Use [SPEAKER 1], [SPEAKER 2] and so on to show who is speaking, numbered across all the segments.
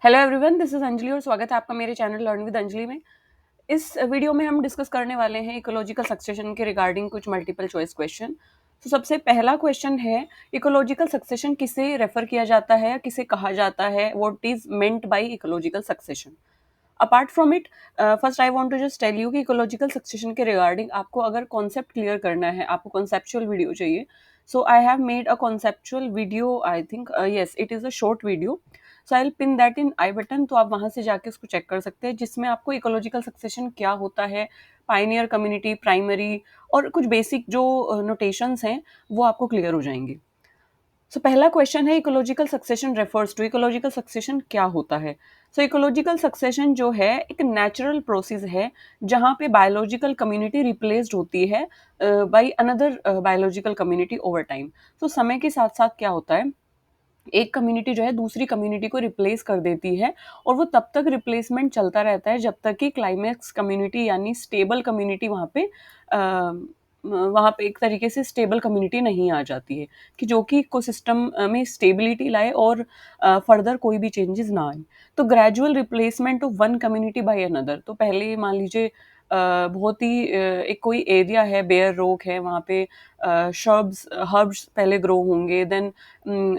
[SPEAKER 1] Hello everyone, this is Anjali और स्वागत है आपका मेरे चैनल लर्न विद अंजलि में। इस वीडियो में हम डिस्कस करने वाले हैं इकोलॉजिकल सक्सेशन के रिगार्डिंग कुछ मल्टीपल चॉइस क्वेश्चन। तो सबसे पहला क्वेश्चन है, इकोलॉजिकल सक्सेशन किसे रेफर किया जाता है या किसे कहा जाता है, what is meant by ecological succession. Apart from it, first I want to just tell you कि इकोलॉजिकल सक्सेशन के रिगार्डिंग आपको अगर कॉन्सेप्ट क्लियर करना है, आपको कॉन्सेप्चुअल वीडियो चाहिए, so I have made a conceptual video. I think yes, it is a short video, so I will pin that in I button. तो आप वहां से जाके उसको चेक कर सकते हैं, जिसमें आपको इकोलॉजिकल सक्सेशन क्या होता है, पाइनियर कम्युनिटी, प्राइमरी और कुछ बेसिक जो नोटेशंस हैं वो आपको क्लियर हो जाएंगे। सो पहला क्वेश्चन है, ecological succession refers to, ecological succession क्या होता है। सो इकोलॉजिकल सक्सेशन जो है एक नेचुरल प्रोसेस है जहाँ पे बायोलॉजिकल कम्युनिटी रिप्लेस्ड होती है by another biological community over time. तो समय के साथ साथ क्या होता है, एक कम्युनिटी जो है दूसरी कम्युनिटी को रिप्लेस कर देती है, और वो तब तक रिप्लेसमेंट चलता रहता है जब तक कि क्लाइमेक्स कम्युनिटी यानी स्टेबल कम्युनिटी वहाँ पे एक तरीके से स्टेबल कम्युनिटी नहीं आ जाती है, कि जो कि इकोसिस्टम में स्टेबिलिटी लाए और फर्दर कोई भी चेंजेस ना आए। तो gradual replacement of one community by another, तो पहले मान लीजिए बहुत ही एक कोई एरिया है, बेयर रॉक है, वहाँ पे शर्ब्स हर्ब्स पहले ग्रो होंगे, then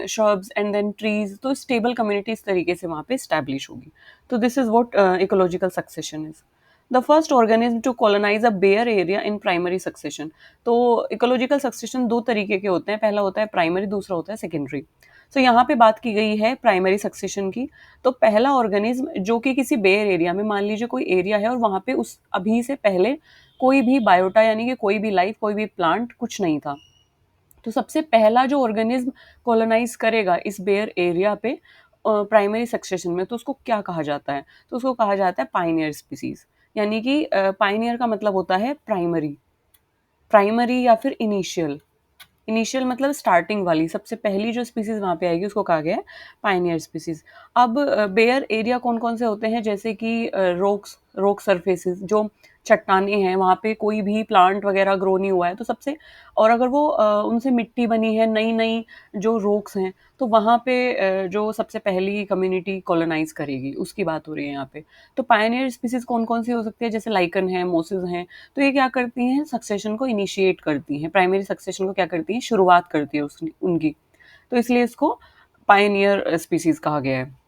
[SPEAKER 1] shrubs and then trees, तो स्टेबल कम्युनिटी इस तरीके से वहाँ पे स्टैब्लिश होगी। तो this is what ecological succession is. The first organism to colonise a bare area in primary succession. तो इकोलॉजिकल सक्सेशन दो तरीके के होते हैं, पहला होता है प्राइमरी, दूसरा होता है सेकेंडरी। तो यहाँ पे बात की गई है प्राइमरी सक्सेशन की। तो पहला ऑर्गेनिज्म जो कि किसी बेयर एरिया में, मान लीजिए कोई एरिया है और वहाँ पे उस अभी से पहले कोई भी बायोटा यानी कि कोई भी लाइफ, कोई भी प्लांट कुछ नहीं था, तो सबसे पहला जो ऑर्गेनिज्म कॉलोनाइज करेगा इस बेयर एरिया पे प्राइमरी सक्सेशन में, तो उसको क्या कहा जाता है, तो उसको कहा जाता है पाइनियर स्पीसीज। यानी कि पाइनियर का मतलब होता है प्राइमरी, प्राइमरी या फिर इनिशियल। इनिशियल मतलब स्टार्टिंग वाली, सबसे पहली जो स्पीसीज वहां पे आएगी उसको कहा गया है पाइनियर स्पीसीज। अब बेयर एरिया कौन कौन से होते हैं, जैसे कि रोक सरफेसेस, जो चट्टाने हैं वहाँ पे कोई भी प्लांट वगैरह ग्रो नहीं हुआ है, तो सबसे, और अगर वो उनसे मिट्टी बनी है, नई नई जो रोक्स हैं, तो वहाँ पे जो सबसे पहली कम्युनिटी कॉलोनाइज करेगी उसकी बात हो रही है यहाँ पे। तो पायनियर स्पीसीज कौन कौन सी हो सकती है, जैसे लाइकन है, मोसिस हैं। तो ये क्या करती हैं, सक्सेशन को इनिशिएट करती हैं, प्राइमरी सक्सेशन को क्या करती हैं, शुरुआत करती है उनकी। तो इसलिए इसको पायनियर स्पीसीज कहा गया है।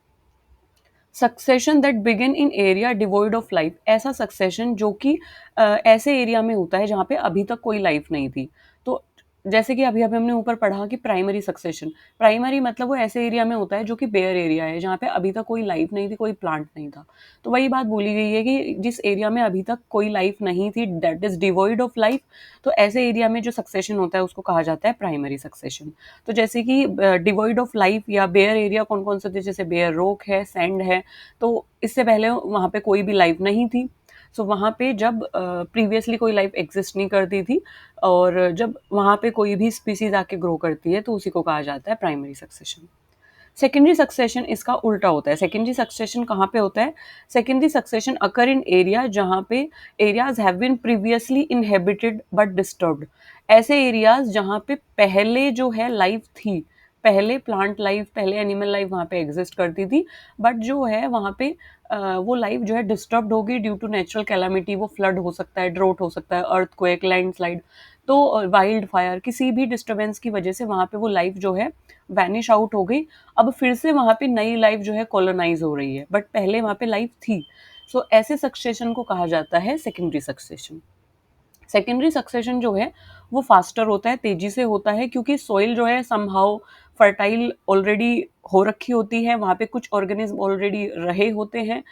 [SPEAKER 1] Succession that begin in area devoid of life, ऐसा सक्सेशन जो कि ऐसे एरिया में होता है जहाँ पे अभी तक कोई लाइफ नहीं थी। तो जैसे कि अभी अभी हमने ऊपर पढ़ा कि प्राइमरी सक्सेशन, प्राइमरी मतलब वो ऐसे एरिया में होता है जो कि बेयर एरिया है, जहाँ पे अभी तक कोई लाइफ नहीं थी, कोई प्लांट नहीं था। तो वही बात बोली गई है कि जिस एरिया में अभी तक कोई लाइफ नहीं थी, that is devoid of life, तो ऐसे एरिया में जो सक्सेशन होता है उसको कहा जाता है प्राइमरी सक्सेशन। तो जैसे कि डिवॉइड ऑफ लाइफ या बेयर एरिया कौन कौन से थे, जैसे बेयर रॉक है, सैंड है, तो इससे पहले वहाँ पे कोई भी लाइफ नहीं थी। सो वहाँ पे जब प्रीवियसली कोई लाइफ एग्जिस्ट नहीं करती थी, और जब वहाँ पे कोई भी स्पीसीज आके ग्रो करती है, तो उसी को कहा जाता है प्राइमरी सक्सेशन। सेकेंडरी सक्सेशन इसका उल्टा होता है। सेकेंडरी सक्सेशन कहाँ पे होता है, secondary succession occur in area जहाँ पे areas have been previously inhabited but disturbed. ऐसे एरियाज जहाँ पे पहले जो है लाइफ थी, पहले प्लांट लाइफ, पहले एनिमल लाइफ वहाँ पे एग्जिस्ट करती थी, बट जो है वहाँ पे वो लाइफ जो है डिस्टर्ब्ड होगी ड्यू टू नेचुरल कैलामिटी। वो फ्लड हो सकता है, ड्रोट हो सकता है, अर्थक्वेक, लैंडस्लाइड, तो वाइल्ड फायर, किसी भी डिस्टर्बेंस की वजह से वहाँ पे वो लाइफ जो है वैनिश आउट हो गई। अब फिर से वहाँ पे नई लाइफ जो है कॉलोनाइज हो रही है, बट पहले वहाँ पे लाइफ थी। सो ऐसे सक्सेशन को कहा जाता है सेकेंडरी सक्सेशन। सेकेंडरी सक्सेशन जो है वो फास्टर होता है, तेजी से होता है, क्योंकि सॉइल जो है समहाउ फर्टाइल ऑलरेडी हो रखी होती है, वहाँ पे कुछ ऑर्गेनिज्म ऑलरेडी रहे होते हैं।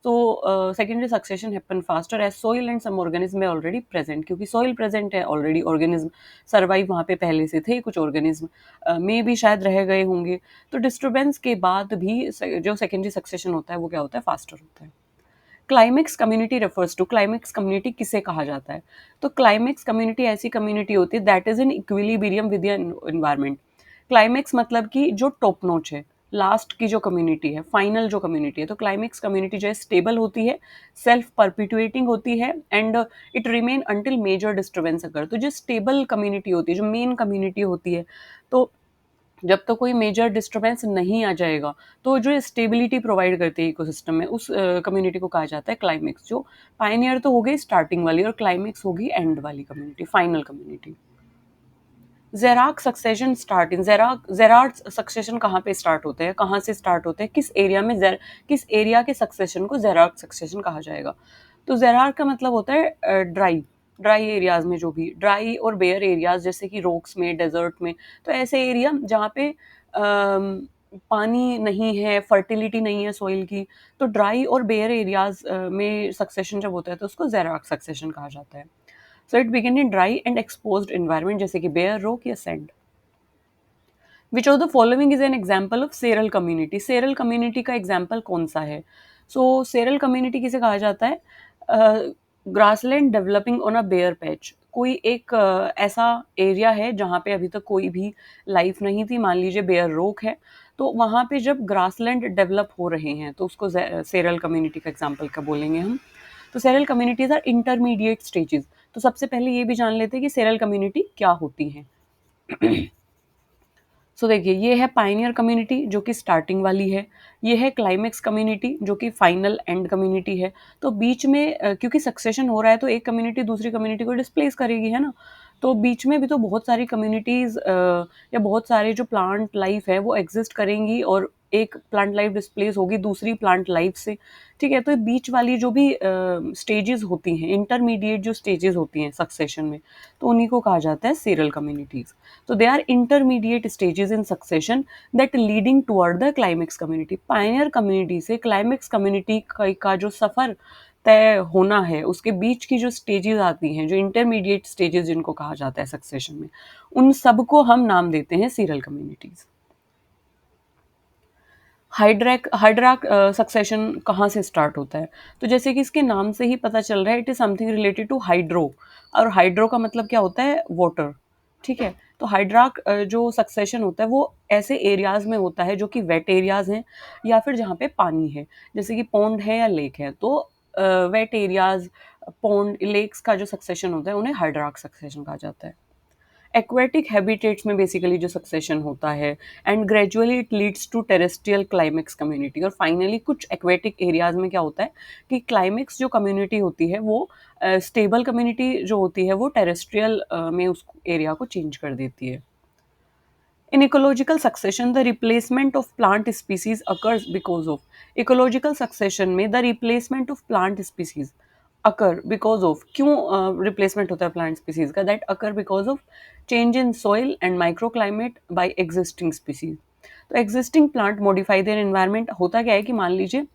[SPEAKER 1] तो secondary succession happen faster as soil and some organism है ऑलरेडी प्रेजेंट, क्योंकि सॉइल प्रेजेंट है ऑलरेडी, ऑर्गेनिज्म सर्वाइव वहाँ पे पहले से थे, कुछ ऑर्गेनिज्म में भी शायद रह गए होंगे। तो डिस्टर्बेंस के बाद भी जो सेकेंडरी सक्सेशन होता है वो क्या होता है, फास्टर होता है। Climax community refers to, climax community किसे कहा जाता है, तो क्लाइमेक्स कम्युनिटी ऐसी कम्युनिटी होती है that is in equilibrium with environment. Climax मतलब कि जो टॉप नोच है, लास्ट की जो कम्युनिटी है, फाइनल जो कम्युनिटी है, तो क्लाइमेक्स कम्युनिटी जो है स्टेबल होती है, सेल्फ परपिटुएटिंग होती है, and it remain until major disturbance अगर। तो जो स्टेबल कम्युनिटी होती है, जो मेन कम्युनिटी होती है, तो जब तक कोई मेजर डिस्टर्बेंस नहीं आ जाएगा, तो जो स्टेबिलिटी प्रोवाइड करती है इकोसिस्टम में, उस कम्युनिटी को कहा जाता है क्लाइमेक्स। जो पायनियर तो हो गई स्टार्टिंग वाली, और क्लाइमेक्स होगी एंड वाली community, final community. Xerarch succession start in xerarch succession कहाँ पे स्टार्ट होते हैं, कहाँ से स्टार्ट होते हैं, किस एरिया में किस एरिया के सक्सेशन को ज़ेरार्क सक्सेशन कहा जाएगा। तो ज़ेरार्क का मतलब होता है ड्राई ड्राई एरियाज में, जो भी ड्राई और बेयर एरियाज, जैसे कि रोक्स में, डेजर्ट में, तो ऐसे एरिया जहाँ पे पानी नहीं है, फर्टिलिटी नहीं है सॉइल की, तो ड्राई और बेयर एरियाज में सक्सेशन जब होता है तो उसको ज़ेरार्क सक्सेशन कहा जाता है। So it begin in dry and exposed environment, जैसे कि बेयर, रॉक या sand. Which of the following is an example of cereal community. Cereal community का एग्जाम्पल कौन सा है? सो सेरल कम्युनिटी किसे कहा जाता है? Grassland developing on a bare patch. कोई एक ऐसा एरिया है जहाँ पे अभी तक कोई भी लाइफ नहीं थी, मान लीजिए बेयर रोक है, तो वहाँ पे जब ग्रासलैंड डेवलप हो रहे हैं तो उसको सेरल कम्युनिटी का एग्जाम्पल का बोलेंगे हम। तो seral communities are intermediate stages. तो सबसे पहले ये भी जान लेते हैं कि सेरल कम्युनिटी क्या होती है। सो देखिए, ये है पायनियर कम्युनिटी जो कि स्टार्टिंग वाली है, ये है क्लाइमेक्स कम्युनिटी जो कि फाइनल एंड कम्युनिटी है। तो बीच में क्योंकि सक्सेशन हो रहा है तो एक कम्युनिटी दूसरी कम्युनिटी को डिस्प्लेस करेगी, है ना? तो बीच में भी तो बहुत सारी कम्युनिटीज या बहुत सारे जो प्लांट लाइफ है वो एग्जिस्ट करेंगी, और एक प्लांट लाइफ डिस्प्लेस होगी दूसरी प्लांट लाइफ से। ठीक है, तो बीच वाली जो भी स्टेजेस होती हैं, इंटरमीडिएट जो स्टेजेस होती हैं सक्सेशन में, तो उन्हीं को कहा जाता है sural communities. So they are intermediate stages in succession that leading toward the climax community. Pioneer community से climax community का जो सफर तय होना है, उसके बीच की जो स्टेजेस आती हैं, जो इंटरमीडिएट स्टेजेस जिनको कहा जाता है सक्सेशन में, उन सबको हम नाम देते हैं सीरल कम्युनिटीज। हाइड्राक सक्सेशन कहाँ से स्टार्ट होता है? तो जैसे कि इसके नाम से ही पता चल रहा है, it is something related to hydro, और हाइड्रो का मतलब क्या होता है? वाटर। ठीक है, तो हाइड्राक जो सक्सेशन होता है वो ऐसे एरियाज में होता है जो कि वेट एरियाज हैं, या फिर जहाँ पे पानी है, जैसे कि पॉन्ड है या लेक है, तो वेट एरियाज, पॉन्ड, लेक्स का जो सक्सेशन होता है उन्हें हाइड्राक सक्सेशन कहा जाता है। एक्वेटिक हैबिटेट्स में बेसिकली जो सक्सेशन होता है, and gradually it leads to terrestrial climax community. और फाइनली कुछ एक्वेटिक एरियाज में क्या होता है कि क्लाइमेक्स जो कम्युनिटी होती है वो स्टेबल कम्युनिटी जो होती है वो टेरेस्ट्रियल में उस एरिया को चेंज कर देती है। In ecological succession, the replacement of plant species occurs because of ecological succession में the replacement of plant species occur because of क्यों replacement होता है plant species का? That occur because of change in soil and microclimate by existing species. तो existing plant modify their environment। होता क्या है कि मान लीजिए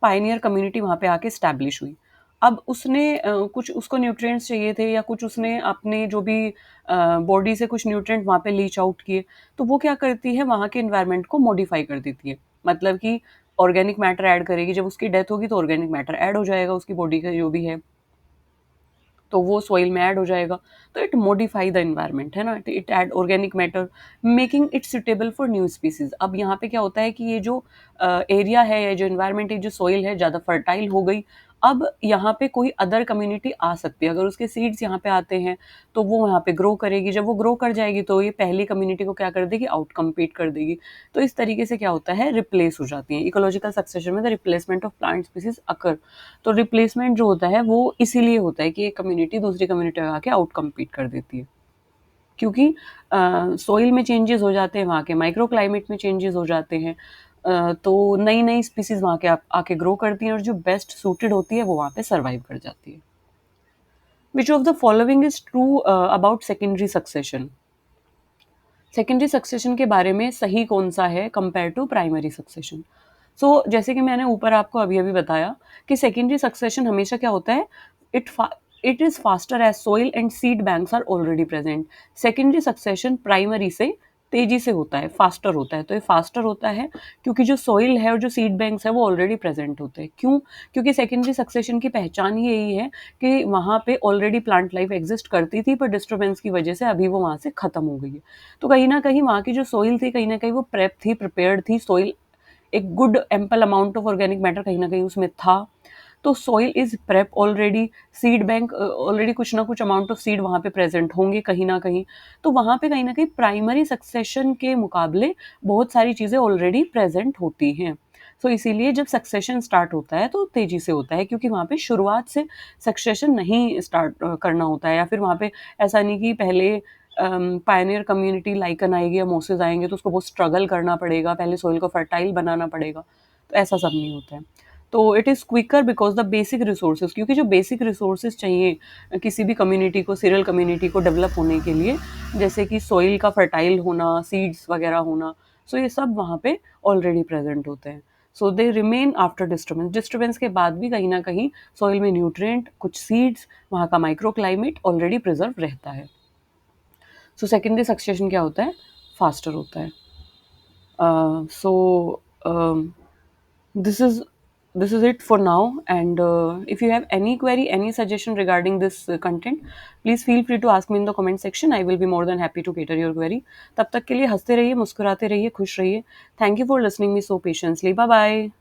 [SPEAKER 1] पाइनियर कम्युनिटी वहाँ पे आके स्टैब्लिश हुई, अब उसने कुछ उसको न्यूट्रिएंट्स चाहिए थे, या कुछ उसने अपने जो भी बॉडी से कुछ न्यूट्रिएंट वहाँ पे लीच आउट किए, तो वो क्या करती है, वहाँ के एनवायरनमेंट को मॉडिफाई कर देती है। मतलब कि ऑर्गेनिक मैटर ऐड करेगी, जब उसकी डेथ होगी तो ऑर्गेनिक मैटर ऐड हो जाएगा उसकी बॉडी का जो भी है, तो वो सॉइल में ऐड हो जाएगा। तो इट मॉडिफाई द एनवायरनमेंट, है ना, it add organic matter making it suitable for new species. अब यहाँ पे क्या होता है कि ये जो एरिया है, या जो एनवायरनमेंट है, जो सॉइल है, ज़्यादा फर्टाइल हो गई। अब यहाँ पे कोई अदर कम्युनिटी आ सकती है, अगर उसके सीड्स यहाँ पे आते हैं तो वो यहाँ पे ग्रो करेगी, जब वो ग्रो कर जाएगी तो ये पहली कम्युनिटी को क्या कर देगी, आउट कम्पीट कर देगी। तो इस तरीके से क्या होता है, रिप्लेस हो जाती है। इकोलॉजिकल सक्सेशन में the replacement of plant species occur. तो रिप्लेसमेंट जो होता है वो इसीलिए होता है कि एक कम्युनिटी दूसरी कम्युनिटी में आके आउट कम्पीट कर देती है, क्योंकि सोइल में चेंजेस हो जाते हैं, वहाँ के माइक्रो क्लाइमेट में चेंजेस हो जाते हैं, तो नई नई स्पीसीज वहाँ के आके ग्रो करती हैं, और जो बेस्ट सूटेड होती है वो वहाँ पे सर्वाइव कर जाती है। Which of the following is true about secondary succession? Secondary succession के बारे में सही कौन सा है कंपेयर टू प्राइमरी सक्सेशन? सो जैसे कि मैंने ऊपर आपको अभी अभी बताया कि सेकेंडरी सक्सेशन हमेशा क्या होता है, it it is faster as soil and seed banks are already present. Secondary succession primary से तेजी से होता है, फास्टर होता है। तो ये फास्टर होता है क्योंकि जो सॉइल है और जो सीड बैंक्स है वो ऑलरेडी प्रेजेंट होते हैं। क्यों? क्योंकि सेकेंडरी सक्सेशन की पहचान ही यही है कि वहाँ पे ऑलरेडी प्लांट लाइफ एग्जिस्ट करती थी, पर डिस्टर्बेंस की वजह से अभी वो वहाँ से खत्म हो गई है। तो कहीं ना कहीं वहाँ की जो सॉइल थी, कहीं ना कहीं वो प्रेप थी, प्रिपेयर्ड थी सॉइल, एक good ample amount of organic matter कहीं ना कहीं उसमें था। तो soil is prep already, seed bank already कुछ ना कुछ अमाउंट ऑफ सीड वहाँ पे प्रेज़ेंट होंगे कहीं न कहीं। तो वहाँ पे कहीं न कहीं प्राइमरी सक्सेशन के मुकाबले बहुत सारी चीज़ें ऑलरेडी प्रेज़ेंट होती हैं। सो इसीलिए जब सक्सेशन स्टार्ट होता है तो तेज़ी से होता है, क्योंकि वहाँ पे शुरुआत से सक्सेशन नहीं स्टार्ट करना होता है, या फिर वहाँ पे ऐसा नहीं कि पहले पायनियर कम्युनिटी लाइकन आएगी या मोसेस आएँगे तो उसको बहुत स्ट्रगल करना पड़ेगा, पहले सॉइल को फर्टाइल बनाना पड़ेगा। तो ऐसा सब नहीं होता है। तो it is quicker because the basic resources, क्योंकि जो बेसिक रिसोर्सेज़ चाहिए किसी भी कम्युनिटी को, सीरियल कम्युनिटी को डेवलप होने के लिए, जैसे कि सॉइल का फर्टाइल होना, सीड्स वगैरह होना, सो ये सब वहाँ पे ऑलरेडी प्रेज़ेंट होते हैं। So they remain after disturbance. Disturbance के बाद भी कहीं न कहीं सॉइल में न्यूट्रिएंट, कुछ सीड्स, वहाँ का माइक्रो क्लाइमेट ऑलरेडी प्रिज़र्व रहता है। सो सेकेंडरी सक्सेशन क्या होता है? फास्टर होता है। सो this is this is it for now, and if you have any query, any suggestion regarding this content, please feel free to ask me in the comment section. I will be more than happy to cater your query. तब तक के लिए हंसते रहिए, मुस्कुराते रहिए, खुश रहिए. Thank you for listening me so patiently. Bye bye.